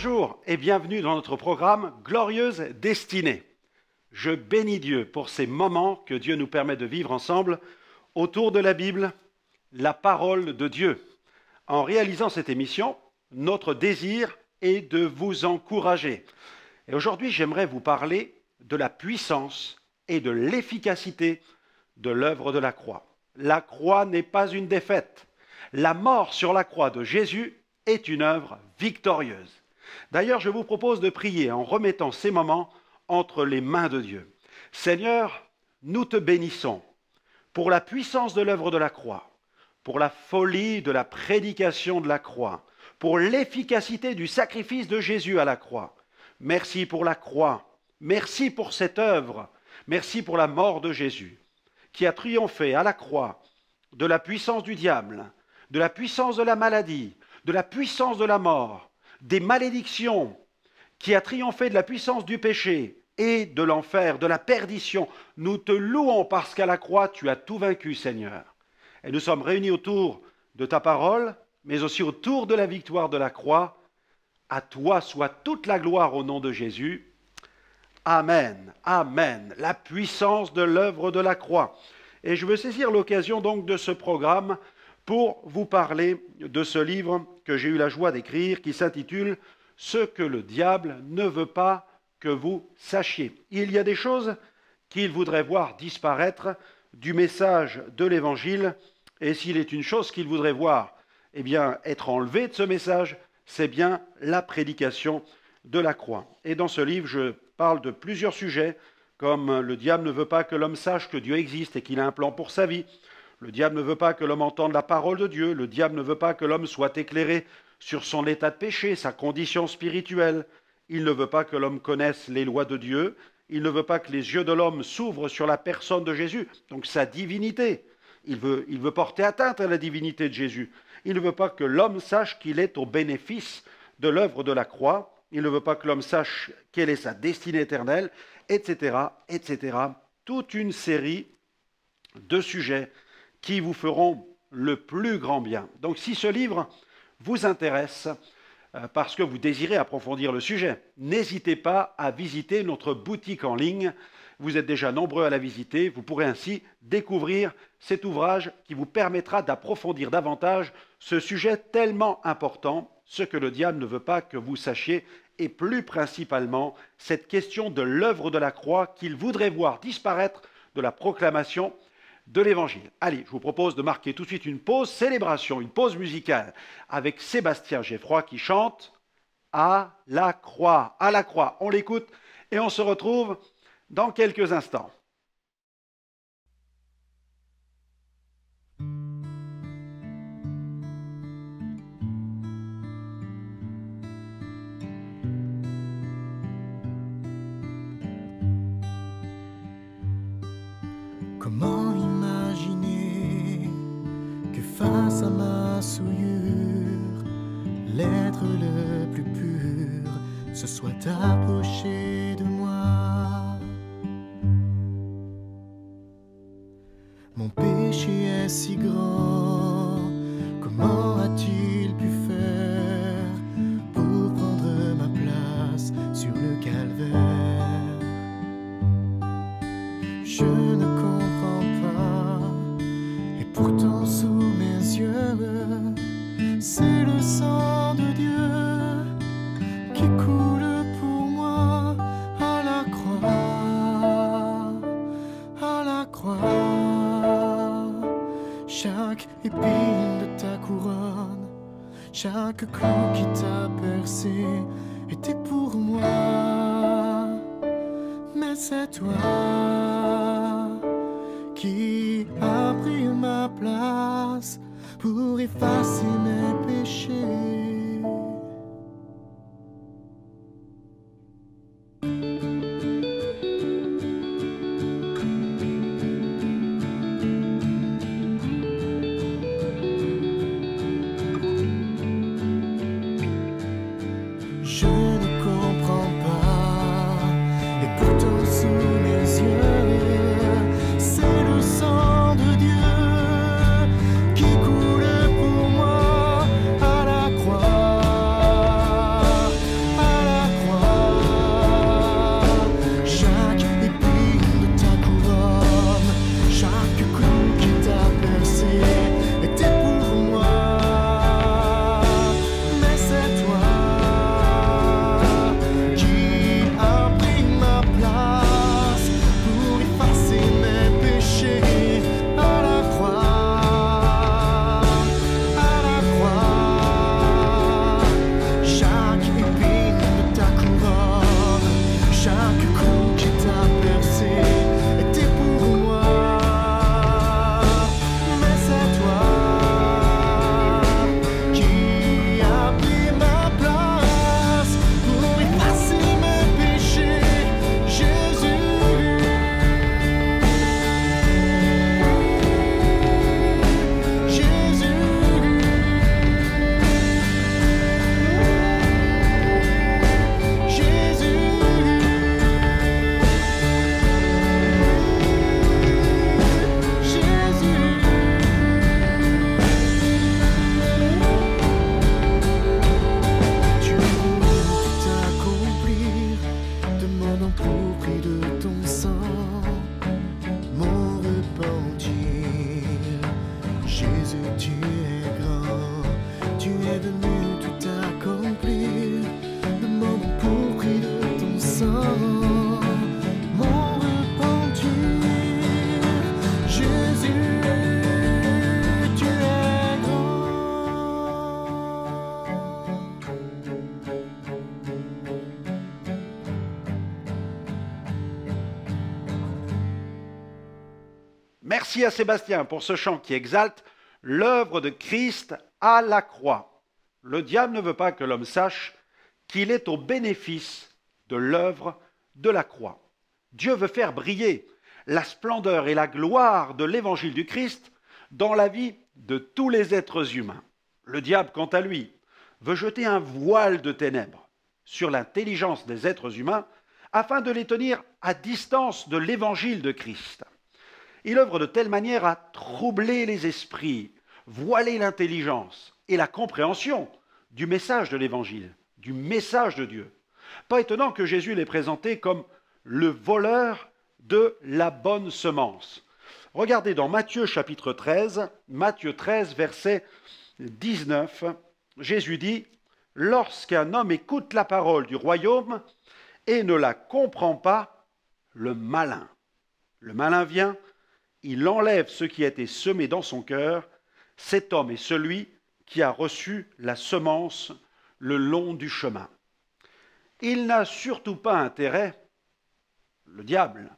Bonjour et bienvenue dans notre programme Glorieuse Destinée. Je bénis Dieu pour ces moments que Dieu nous permet de vivre ensemble autour de la Bible, la parole de Dieu. En réalisant cette émission, notre désir est de vous encourager. Et aujourd'hui, j'aimerais vous parler de la puissance et de l'efficacité de l'œuvre de la croix. La croix n'est pas une défaite. La mort sur la croix de Jésus est une œuvre victorieuse. D'ailleurs, je vous propose de prier en remettant ces moments entre les mains de Dieu. Seigneur, nous te bénissons pour la puissance de l'œuvre de la croix, pour la folie de la prédication de la croix, pour l'efficacité du sacrifice de Jésus à la croix. Merci pour la croix, merci pour cette œuvre, merci pour la mort de Jésus, qui a triomphé à la croix de la puissance du diable, de la puissance de la maladie, de la puissance de la mort, des malédictions, qui a triomphé de la puissance du péché et de l'enfer, de la perdition. Nous te louons parce qu'à la croix, tu as tout vaincu, Seigneur. Et nous sommes réunis autour de ta parole, mais aussi autour de la victoire de la croix. À toi soit toute la gloire au nom de Jésus. Amen, amen. La puissance de l'œuvre de la croix. Et je veux saisir l'occasion donc de ce programme pour vous parler de ce livre que j'ai eu la joie d'écrire qui s'intitule « Ce que le diable ne veut pas que vous sachiez ». Il y a des choses qu'il voudrait voir disparaître du message de l'Évangile, et s'il est une chose qu'il voudrait voir être enlevée de ce message, c'est bien la prédication de la croix. Et dans ce livre, je parle de plusieurs sujets, comme le diable ne veut pas que l'homme sache que Dieu existe et qu'il a un plan pour sa vie. Le diable ne veut pas que l'homme entende la parole de Dieu. Le diable ne veut pas que l'homme soit éclairé sur son état de péché, sa condition spirituelle. Il ne veut pas que l'homme connaisse les lois de Dieu. Il ne veut pas que les yeux de l'homme s'ouvrent sur la personne de Jésus, donc sa divinité. Il veut porter atteinte à la divinité de Jésus. Il ne veut pas que l'homme sache qu'il est au bénéfice de l'œuvre de la croix. Il ne veut pas que l'homme sache quelle est sa destinée éternelle, etc., etc. Toute une série de sujets qui vous feront le plus grand bien. Donc si ce livre vous intéresse, parce que vous désirez approfondir le sujet, n'hésitez pas à visiter notre boutique en ligne. Vous êtes déjà nombreux à la visiter. Vous pourrez ainsi découvrir cet ouvrage qui vous permettra d'approfondir davantage ce sujet tellement important, ce que le diable ne veut pas que vous sachiez, et plus principalement cette question de l'œuvre de la croix qu'il voudrait voir disparaître de la proclamation de l'Évangile. Allez, je vous propose de marquer tout de suite une pause célébration, une pause musicale, avec Sébastien Geffroy qui chante « À la croix ». À la croix, on l'écoute et on se retrouve dans quelques instants. Comment imaginer que face à ma souillure, l'être le plus pur se soit approché de moi? Mon péché est si grand, comment a-t-il pu faire pour prendre ma place sur le calvaire? Je ne comprends pas, et pourtant sous mes yeux, c'est le sang de Dieu qui coule pour moi à la croix, à la croix. Chaque épine de ta couronne, chaque clou qui t'a percé était pour moi, mais c'est toi qui a pris ma place pour effacer mes péchés. Je ne comprends pas, et pourtant sous mes yeux, c'est le sang de Dieu qui coule pour moi à la croix. tu es venu tout accomplir. Le moment pour prix de ton sang, mon repentir. Jésus, tu es grand. Merci à Sébastien pour ce chant qui exalte l'œuvre de Christ à la croix. Le diable ne veut pas que l'homme sache qu'il est au bénéfice de l'œuvre de la croix. Dieu veut faire briller la splendeur et la gloire de l'évangile du Christ dans la vie de tous les êtres humains. Le diable, quant à lui, veut jeter un voile de ténèbres sur l'intelligence des êtres humains afin de les tenir à distance de l'évangile de Christ. Il œuvre de telle manière à troubler les esprits, voiler l'intelligence et la compréhension du message de l'Évangile, du message de Dieu. Pas étonnant que Jésus l'ait présenté comme le voleur de la bonne semence. Regardez dans Matthieu chapitre 13, Matthieu 13, verset 19, Jésus dit « Lorsqu'un homme écoute la parole du royaume et ne la comprend pas, le malin vient, il enlève ce qui a été semé dans son cœur. Cet homme est celui qui a reçu la semence le long du chemin. » Il n'a surtout pas intérêt, le diable,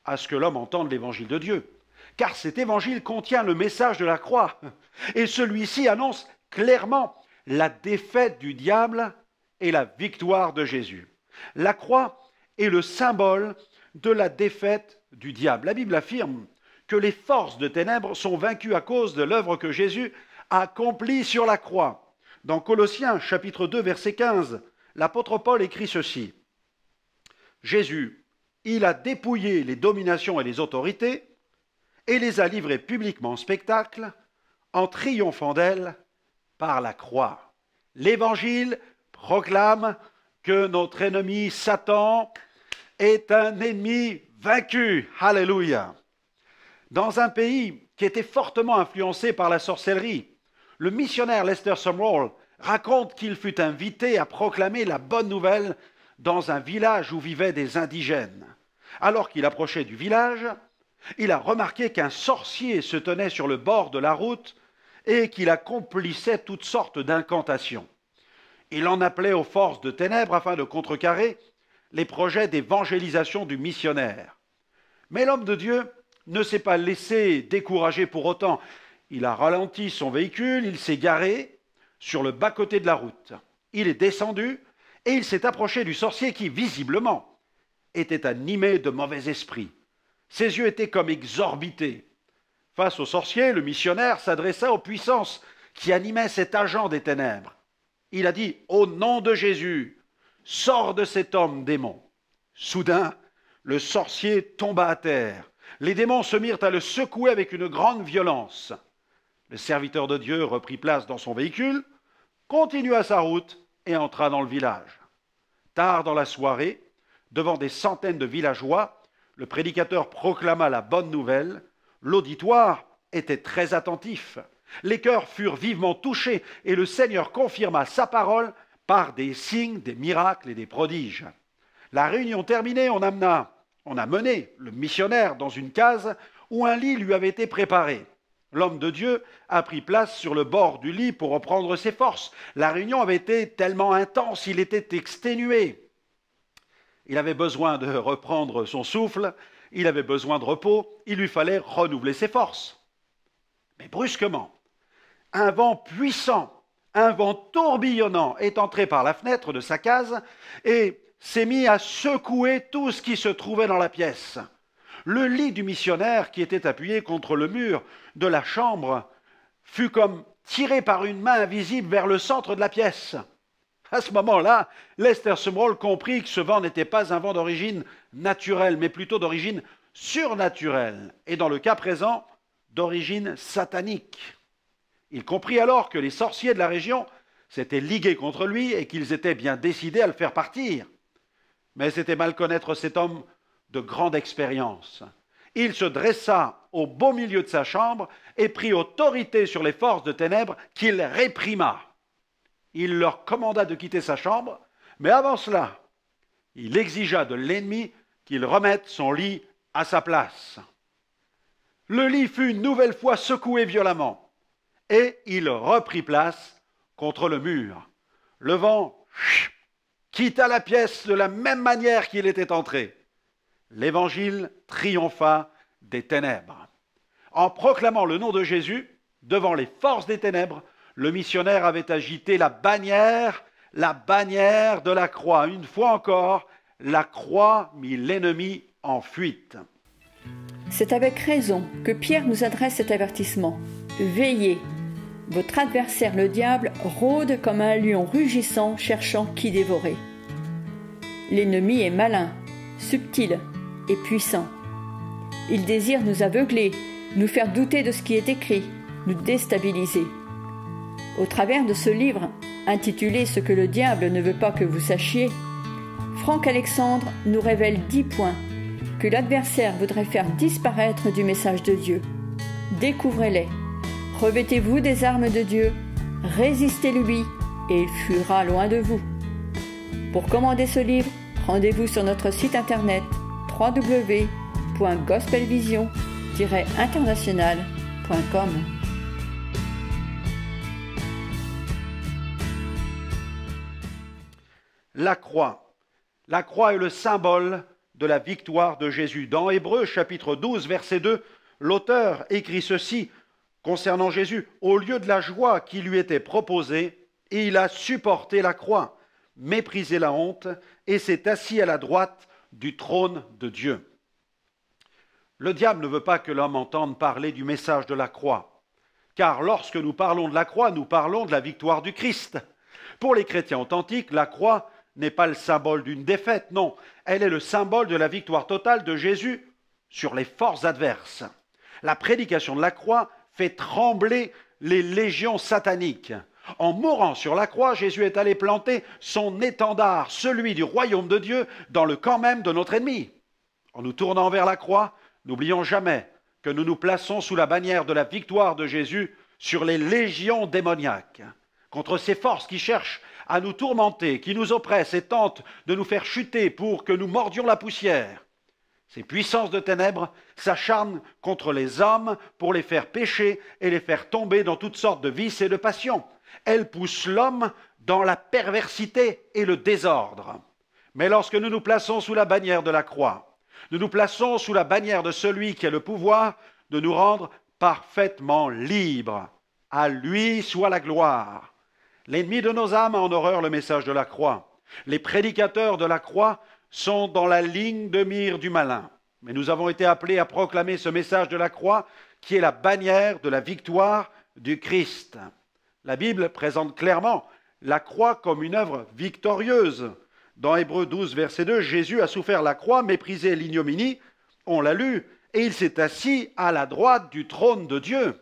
à ce que l'homme entende l'évangile de Dieu, car cet évangile contient le message de la croix, et celui-ci annonce clairement la défaite du diable et la victoire de Jésus. La croix est le symbole de la défaite du diable. La Bible affirme que les forces de ténèbres sont vaincues à cause de l'œuvre que Jésus a accomplie sur la croix. Dans Colossiens, chapitre 2, verset 15, l'apôtre Paul écrit ceci. « Jésus, il a dépouillé les dominations et les autorités et les a livrées publiquement en spectacle en triomphant d'elles par la croix. » L'Évangile proclame que notre ennemi Satan est un ennemi vaincu. Alléluia. Dans un pays qui était fortement influencé par la sorcellerie, le missionnaire Lester Sumrall raconte qu'il fut invité à proclamer la bonne nouvelle dans un village où vivaient des indigènes. Alors qu'il approchait du village, il a remarqué qu'un sorcier se tenait sur le bord de la route et qu'il accomplissait toutes sortes d'incantations. Il en appelait aux forces de ténèbres afin de contrecarrer les projets d'évangélisation du missionnaire. Mais l'homme de Dieu ne s'est pas laissé décourager pour autant. Il a ralenti son véhicule, il s'est garé sur le bas-côté de la route. Il est descendu et il s'est approché du sorcier qui, visiblement, était animé de mauvais esprits. Ses yeux étaient comme exorbités. Face au sorcier, le missionnaire s'adressa aux puissances qui animaient cet agent des ténèbres. Il a dit « Au nom de Jésus, sors de cet homme démon !» Soudain, le sorcier tomba à terre. Les démons se mirent à le secouer avec une grande violence. Le serviteur de Dieu reprit place dans son véhicule, continua sa route et entra dans le village. Tard dans la soirée, devant des centaines de villageois, le prédicateur proclama la bonne nouvelle. L'auditoire était très attentif. Les cœurs furent vivement touchés et le Seigneur confirma sa parole par des signes, des miracles et des prodiges. La réunion terminée, on a mené le missionnaire dans une case où un lit lui avait été préparé. L'homme de Dieu a pris place sur le bord du lit pour reprendre ses forces. La réunion avait été tellement intense, il était exténué. Il avait besoin de reprendre son souffle, il avait besoin de repos, il lui fallait renouveler ses forces. Mais brusquement, un vent puissant, un vent tourbillonnant est entré par la fenêtre de sa case et s'est mis à secouer tout ce qui se trouvait dans la pièce. Le lit du missionnaire, qui était appuyé contre le mur de la chambre, fut comme tiré par une main invisible vers le centre de la pièce. À ce moment-là, Lester Sumrall comprit que ce vent n'était pas un vent d'origine naturelle, mais plutôt d'origine surnaturelle, et dans le cas présent, d'origine satanique. Il comprit alors que les sorciers de la région s'étaient ligués contre lui et qu'ils étaient bien décidés à le faire partir. Mais c'était mal connaître cet homme de grande expérience. Il se dressa au beau milieu de sa chambre et prit autorité sur les forces de ténèbres qu'il réprima. il leur commanda de quitter sa chambre, mais avant cela, il exigea de l'ennemi qu'il remette son lit à sa place. Le lit fut une nouvelle fois secoué violemment, et il reprit place contre le mur. Le vent quitta la pièce de la même manière qu'il était entré. L'Évangile triompha des ténèbres. En proclamant le nom de Jésus, devant les forces des ténèbres, le missionnaire avait agité la bannière de la croix. Une fois encore, la croix mit l'ennemi en fuite. C'est avec raison que Pierre nous adresse cet avertissement. Veillez, votre adversaire le diable rôde comme un lion rugissant cherchant qui dévorer. L'ennemi est malin, subtil et puissant. Il désire nous aveugler, nous faire douter de ce qui est écrit, nous déstabiliser. Au travers de ce livre, intitulé « Ce que le diable ne veut pas que vous sachiez », Franck Alexandre nous révèle 10 points que l'adversaire voudrait faire disparaître du message de Dieu. Découvrez-les, revêtez-vous des armes de Dieu, résistez-lui et il fuira loin de vous. Pour commander ce livre, rendez-vous sur notre site internet www.gospelvision-international.com. La croix. La croix est le symbole de la victoire de Jésus. Dans Hébreux chapitre 12, verset 2, l'auteur écrit ceci concernant Jésus. Au lieu de la joie qui lui était proposée, il a supporté la croix, méprisé la honte et s'est assis à la droite du trône de Dieu. Le diable ne veut pas que l'homme entende parler du message de la croix, car lorsque nous parlons de la croix, nous parlons de la victoire du Christ. Pour les chrétiens authentiques, la croix n'est pas le symbole d'une défaite, non, elle est le symbole de la victoire totale de Jésus sur les forces adverses. La prédication de la croix fait trembler les légions sataniques. En mourant sur la croix, Jésus est allé planter son étendard, celui du royaume de Dieu, dans le camp même de notre ennemi. En nous tournant vers la croix, n'oublions jamais que nous nous plaçons sous la bannière de la victoire de Jésus sur les légions démoniaques, contre ces forces qui cherchent à nous tourmenter, qui nous oppressent et tentent de nous faire chuter pour que nous mordions la poussière. Ces puissances de ténèbres s'acharnent contre les hommes pour les faire pécher et les faire tomber dans toutes sortes de vices et de passions. Elles poussent l'homme dans la perversité et le désordre. Mais lorsque nous nous plaçons sous la bannière de la croix, nous nous plaçons sous la bannière de celui qui a le pouvoir de nous rendre parfaitement libres. À lui soit la gloire. L'ennemi de nos âmes a en horreur le message de la croix. Les prédicateurs de la croix sont dans la ligne de mire du malin. Mais nous avons été appelés à proclamer ce message de la croix qui est la bannière de la victoire du Christ. La Bible présente clairement la croix comme une œuvre victorieuse. Dans Hébreux 12, verset 2, Jésus a souffert la croix, méprisé l'ignominie, on l'a lu, et il s'est assis à la droite du trône de Dieu.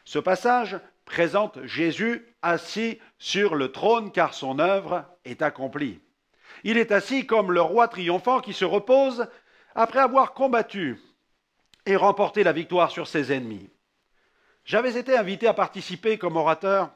Ce passage présente Jésus assis sur le trône car son œuvre est accomplie. Il est assis comme le roi triomphant qui se repose après avoir combattu et remporté la victoire sur ses ennemis. J'avais été invité à participer comme orateur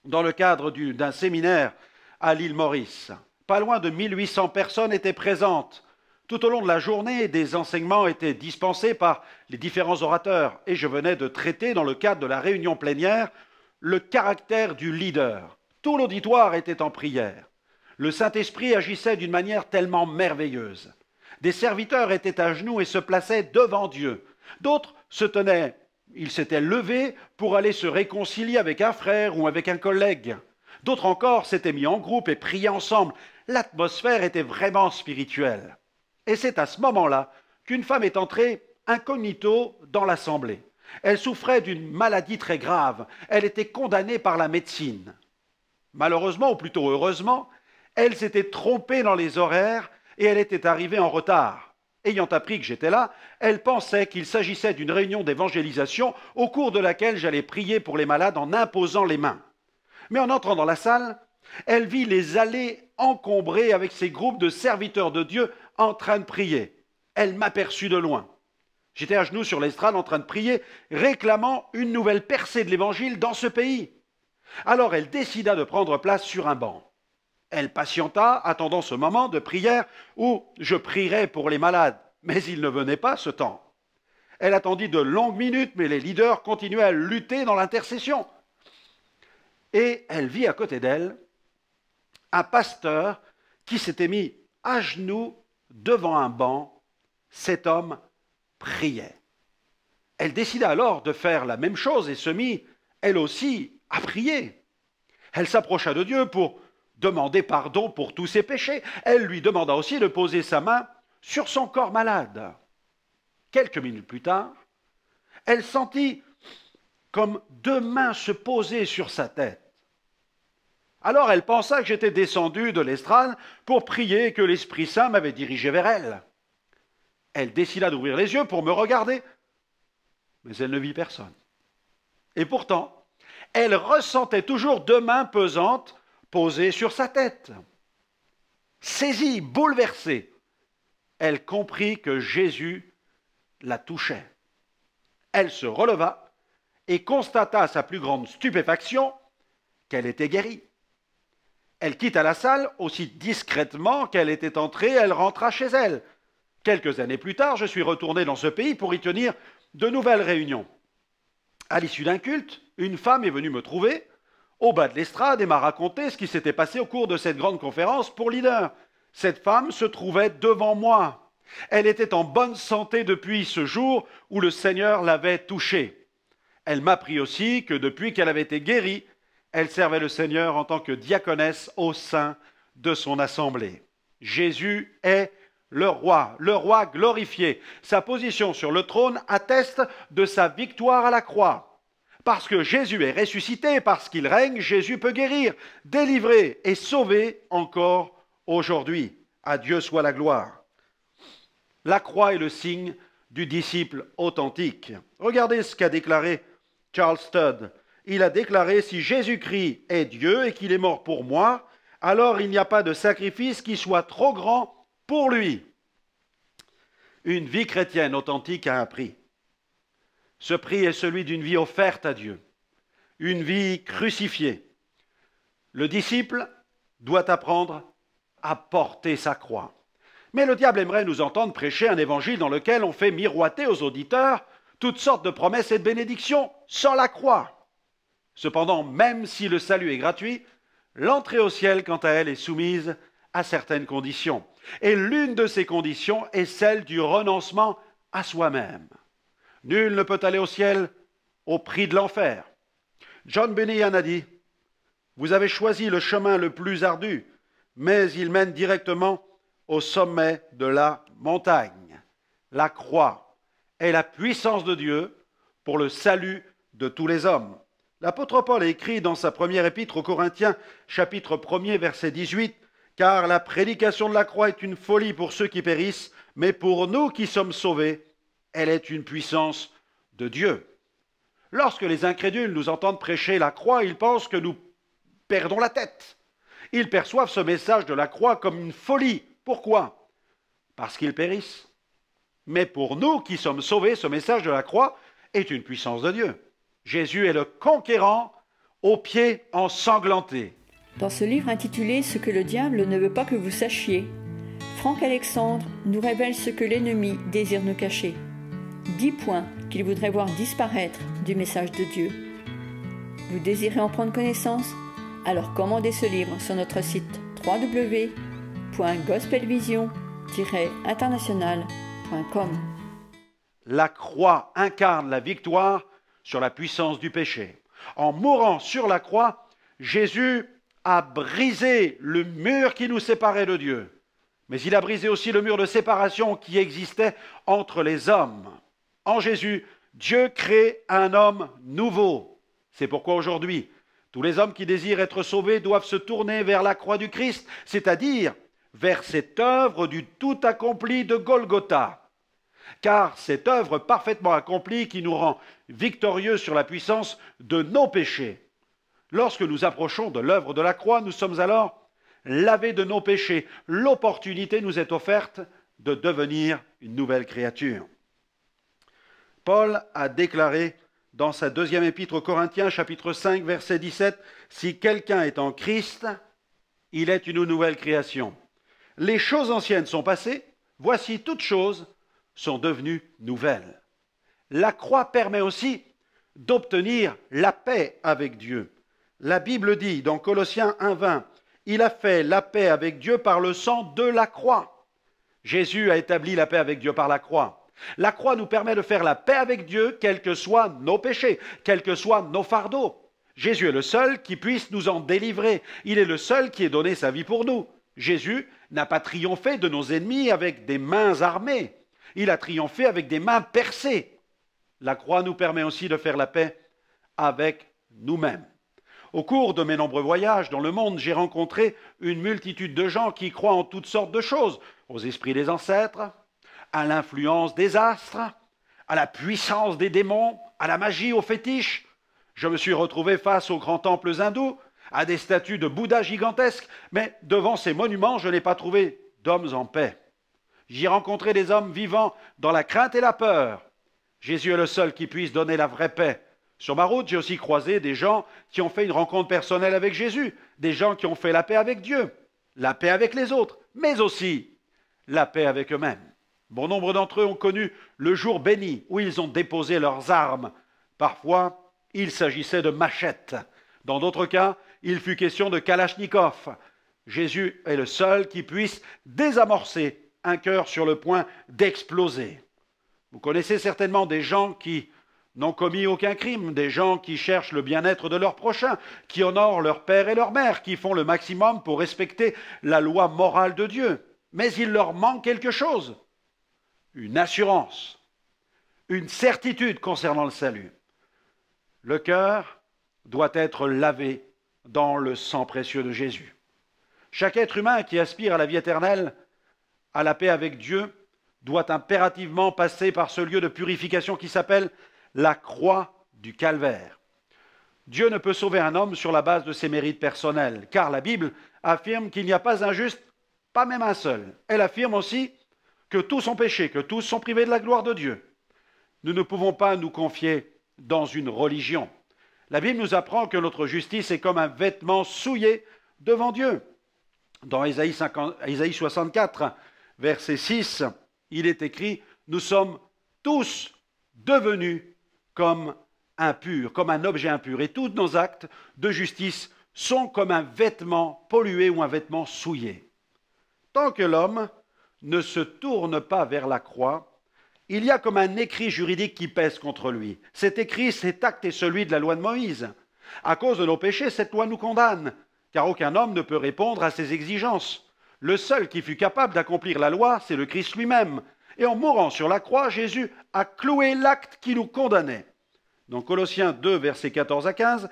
dans le cadre d'un séminaire à l'île Maurice. Pas loin de 1800 personnes étaient présentes. Tout au long de la journée, des enseignements étaient dispensés par les différents orateurs et je venais de traiter dans le cadre de la réunion plénière le caractère du leader. Tout l'auditoire était en prière. Le Saint-Esprit agissait d'une manière tellement merveilleuse. Des serviteurs étaient à genoux et se plaçaient devant Dieu. D'autres se tenaient, ils s'étaient levés pour aller se réconcilier avec un frère ou avec un collègue. D'autres encore s'étaient mis en groupe et priaient ensemble. L'atmosphère était vraiment spirituelle. Et c'est à ce moment-là qu'une femme est entrée incognito dans l'assemblée. Elle souffrait d'une maladie très grave. Elle était condamnée par la médecine. Malheureusement, ou plutôt heureusement, elle s'était trompée dans les horaires et elle était arrivée en retard. Ayant appris que j'étais là, elle pensait qu'il s'agissait d'une réunion d'évangélisation au cours de laquelle j'allais prier pour les malades en imposant les mains. Mais en entrant dans la salle, elle vit les allées encombrées avec ces groupes de serviteurs de Dieu en train de prier. Elle m'aperçut de loin. J'étais à genoux sur l'estrade en train de prier, réclamant une nouvelle percée de l'évangile dans ce pays. Alors elle décida de prendre place sur un banc. Elle patienta, attendant ce moment de prière où je prierai pour les malades. Mais il ne venait pas ce temps. Elle attendit de longues minutes, mais les leaders continuaient à lutter dans l'intercession. Et elle vit à côté d'elle un pasteur qui s'était mis à genoux devant un banc. Cet homme priait. Elle décida alors de faire la même chose et se mit, elle aussi, à prier. Elle s'approcha de Dieu pour demander pardon pour tous ses péchés. Elle lui demanda aussi de poser sa main sur son corps malade. Quelques minutes plus tard, elle sentit comme deux mains se poser sur sa tête. Alors elle pensa que j'étais descendu de l'estrade pour prier et que l'Esprit Saint m'avait dirigé vers elle. Elle décida d'ouvrir les yeux pour me regarder, mais elle ne vit personne. Et pourtant, elle ressentait toujours deux mains pesantes posées sur sa tête. Saisie, bouleversée, elle comprit que Jésus la touchait. Elle se releva et constata à sa plus grande stupéfaction qu'elle était guérie. Elle quitta la salle aussi discrètement qu'elle était entrée, elle rentra chez elle. Quelques années plus tard, je suis retourné dans ce pays pour y tenir de nouvelles réunions. À l'issue d'un culte, une femme est venue me trouver au bas de l'estrade et m'a raconté ce qui s'était passé au cours de cette grande conférence pour leaders. Cette femme se trouvait devant moi. Elle était en bonne santé depuis ce jour où le Seigneur l'avait touchée. Elle m'apprit aussi que depuis qu'elle avait été guérie, elle servait le Seigneur en tant que diaconesse au sein de son assemblée. Jésus est le roi glorifié. Sa position sur le trône atteste de sa victoire à la croix. Parce que Jésus est ressuscité, parce qu'il règne, Jésus peut guérir, délivrer et sauver encore aujourd'hui. À Dieu soit la gloire. La croix est le signe du disciple authentique. Regardez ce qu'a déclaré Charles Studd. Il a déclaré « Si Jésus-Christ est Dieu et qu'il est mort pour moi, alors il n'y a pas de sacrifice qui soit trop grand pour lui. » Une vie chrétienne authentique a un prix. Ce prix est celui d'une vie offerte à Dieu, une vie crucifiée. Le disciple doit apprendre à porter sa croix. Mais le diable aimerait nous entendre prêcher un évangile dans lequel on fait miroiter aux auditeurs toutes sortes de promesses et de bénédictions sans la croix. Cependant, même si le salut est gratuit, l'entrée au ciel, quant à elle, est soumise à certaines conditions. Et l'une de ces conditions est celle du renoncement à soi-même. Nul ne peut aller au ciel au prix de l'enfer. John Bunyan a dit « Vous avez choisi le chemin le plus ardu, mais il mène directement au sommet de la montagne. » La croix est la puissance de Dieu pour le salut de tous les hommes. L'apôtre Paul a écrit dans sa première épître aux Corinthiens, chapitre 1er, verset 18, « Car la prédication de la croix est une folie pour ceux qui périssent, mais pour nous qui sommes sauvés, elle est une puissance de Dieu. » Lorsque les incrédules nous entendent prêcher la croix, ils pensent que nous perdons la tête. Ils perçoivent ce message de la croix comme une folie. Pourquoi? Parce qu'ils périssent. Mais pour nous qui sommes sauvés, ce message de la croix est une puissance de Dieu. Jésus est le conquérant aux pieds ensanglantés. Dans ce livre intitulé « Ce que le diable ne veut pas que vous sachiez », Franck Alexandre nous révèle ce que l'ennemi désire nous cacher. 10 points qu'il voudrait voir disparaître du message de Dieu. Vous désirez en prendre connaissance? Alors commandez ce livre sur notre site www.gospelvision-international.com. La croix incarne la victoire sur la puissance du péché. En mourant sur la croix, Jésus a brisé le mur qui nous séparait de Dieu. Mais il a brisé aussi le mur de séparation qui existait entre les hommes. En Jésus, Dieu crée un homme nouveau. C'est pourquoi aujourd'hui, tous les hommes qui désirent être sauvés doivent se tourner vers la croix du Christ, c'est-à-dire vers cette œuvre du tout accompli de Golgotha. Car cette œuvre parfaitement accomplie qui nous rend victorieux sur la puissance de nos péchés. Lorsque nous approchons de l'œuvre de la croix, nous sommes alors lavés de nos péchés. L'opportunité nous est offerte de devenir une nouvelle créature. Paul a déclaré dans sa deuxième épître aux Corinthiens, chapitre 5, verset 17, « Si quelqu'un est en Christ, il est une nouvelle création. Les choses anciennes sont passées, voici toutes choses sont devenues nouvelles. » La croix permet aussi d'obtenir la paix avec Dieu. La Bible dit dans Colossiens 1,20, « Il a fait la paix avec Dieu par le sang de la croix. » Jésus a établi la paix avec Dieu par la croix. La croix nous permet de faire la paix avec Dieu, quels que soient nos péchés, quels que soient nos fardeaux. Jésus est le seul qui puisse nous en délivrer. Il est le seul qui ait donné sa vie pour nous. Jésus n'a pas triomphé de nos ennemis avec des mains armées. Il a triomphé avec des mains percées. La croix nous permet aussi de faire la paix avec nous-mêmes. Au cours de mes nombreux voyages dans le monde, j'ai rencontré une multitude de gens qui croient en toutes sortes de choses, aux esprits des ancêtres, à l'influence des astres, à la puissance des démons, à la magie, aux fétiches. Je me suis retrouvé face aux grands temples hindous, à des statues de Bouddha gigantesques, mais devant ces monuments, je n'ai pas trouvé d'hommes en paix. J'y ai rencontré des hommes vivant dans la crainte et la peur. Jésus est le seul qui puisse donner la vraie paix. Sur ma route, j'ai aussi croisé des gens qui ont fait une rencontre personnelle avec Jésus, des gens qui ont fait la paix avec Dieu, la paix avec les autres, mais aussi la paix avec eux-mêmes. Bon nombre d'entre eux ont connu le jour béni où ils ont déposé leurs armes. Parfois, il s'agissait de machettes. Dans d'autres cas, il fut question de kalachnikov. Jésus est le seul qui puisse désamorcer un cœur sur le point d'exploser. Vous connaissez certainement des gens qui n'ont commis aucun crime, des gens qui cherchent le bien-être de leur prochain, qui honorent leur père et leur mère, qui font le maximum pour respecter la loi morale de Dieu. Mais il leur manque quelque chose, une assurance, une certitude concernant le salut. Le cœur doit être lavé dans le sang précieux de Jésus. Chaque être humain qui aspire à la vie éternelle, à la paix avec Dieu, doit impérativement passer par ce lieu de purification qui s'appelle la croix du calvaire. Dieu ne peut sauver un homme sur la base de ses mérites personnels, car la Bible affirme qu'il n'y a pas un juste, pas même un seul. Elle affirme aussi que tous ont péché, que tous sont privés de la gloire de Dieu. Nous ne pouvons pas nous confier dans une religion. La Bible nous apprend que notre justice est comme un vêtement souillé devant Dieu. Dans Ésaïe 64, verset 6, il est écrit « Nous sommes tous devenus comme impurs, comme un objet impur, et tous nos actes de justice sont comme un vêtement pollué ou un vêtement souillé. » Tant que l'homme ne se tourne pas vers la croix, il y a comme un écrit juridique qui pèse contre lui. Cet écrit, cet acte est celui de la loi de Moïse. À cause de nos péchés, cette loi nous condamne, car aucun homme ne peut répondre à ses exigences. Le seul qui fut capable d'accomplir la loi, c'est le Christ lui-même. Et en mourant sur la croix, Jésus a cloué l'acte qui nous condamnait. Dans Colossiens 2, versets 14 à 15,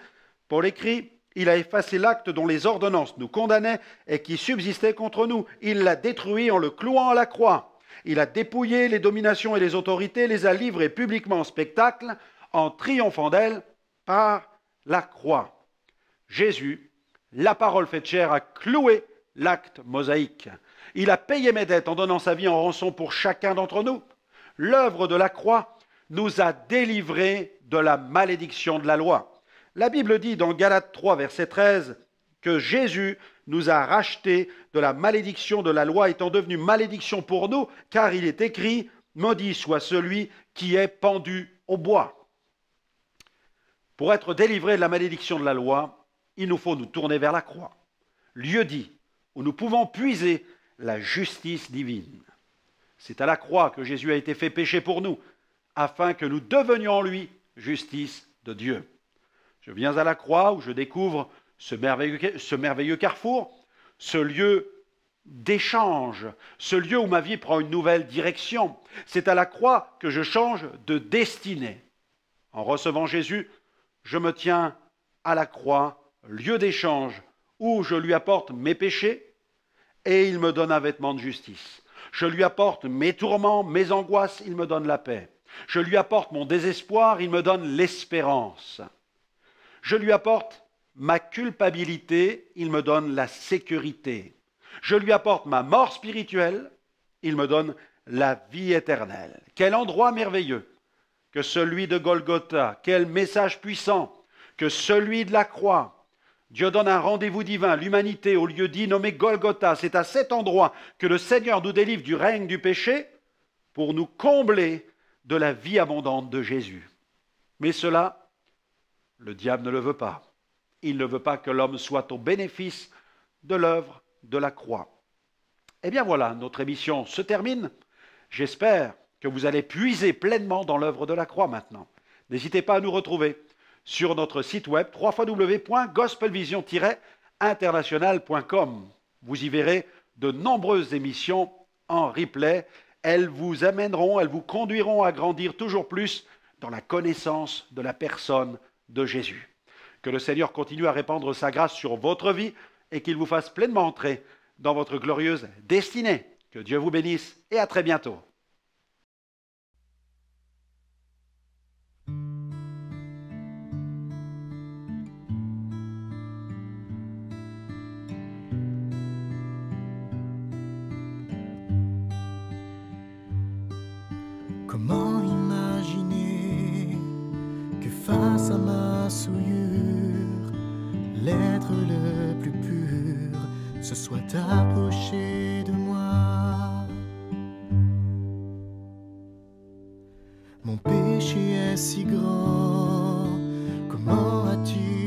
Paul écrit « Il a effacé l'acte dont les ordonnances nous condamnaient et qui subsistait contre nous. Il l'a détruit en le clouant à la croix. Il a dépouillé les dominations et les autorités, les a livrées publiquement en spectacle, en triomphant d'elles par la croix. » Jésus, la parole faite chair, a cloué l'acte mosaïque. Il a payé mes dettes en donnant sa vie en rançon pour chacun d'entre nous. L'œuvre de la croix nous a délivrés de la malédiction de la loi. La Bible dit dans Galates 3, verset 13, que Jésus nous a rachetés de la malédiction de la loi, étant devenu malédiction pour nous, car il est écrit « Maudit soit celui qui est pendu au bois ». Pour être délivrés de la malédiction de la loi, il nous faut nous tourner vers la croix, lieu dit où nous pouvons puiser la justice divine. C'est à la croix que Jésus a été fait péché pour nous, afin que nous devenions en lui justice de Dieu. Je viens à la croix où je découvre ce merveilleux carrefour, ce lieu d'échange, ce lieu où ma vie prend une nouvelle direction. C'est à la croix que je change de destinée. En recevant Jésus, je me tiens à la croix, lieu d'échange, où je lui apporte mes péchés et il me donne un vêtement de justice. Je lui apporte mes tourments, mes angoisses, il me donne la paix. Je lui apporte mon désespoir, il me donne l'espérance. Je lui apporte ma culpabilité, il me donne la sécurité. Je lui apporte ma mort spirituelle, il me donne la vie éternelle. Quel endroit merveilleux que celui de Golgotha. Quel message puissant que celui de la croix. Dieu donne un rendez-vous divin à l'humanité au lieu dit nommé Golgotha. C'est à cet endroit que le Seigneur nous délivre du règne du péché pour nous combler de la vie abondante de Jésus. Mais cela, le diable ne le veut pas. Il ne veut pas que l'homme soit au bénéfice de l'œuvre de la croix. Eh bien voilà, notre émission se termine. J'espère que vous allez puiser pleinement dans l'œuvre de la croix maintenant. N'hésitez pas à nous retrouver sur notre site web www.gospelvision-international.com. Vous y verrez de nombreuses émissions en replay. Elles vous amèneront, elles vous conduiront à grandir toujours plus dans la connaissance de la personne de Jésus. Que le Seigneur continue à répandre sa grâce sur votre vie et qu'il vous fasse pleinement entrer dans votre glorieuse destinée. Que Dieu vous bénisse et à très bientôt. Comment imaginer que face à ma souillure, l'être le plus pur se soit approché de moi. Mon péché est si grand, comment as-tu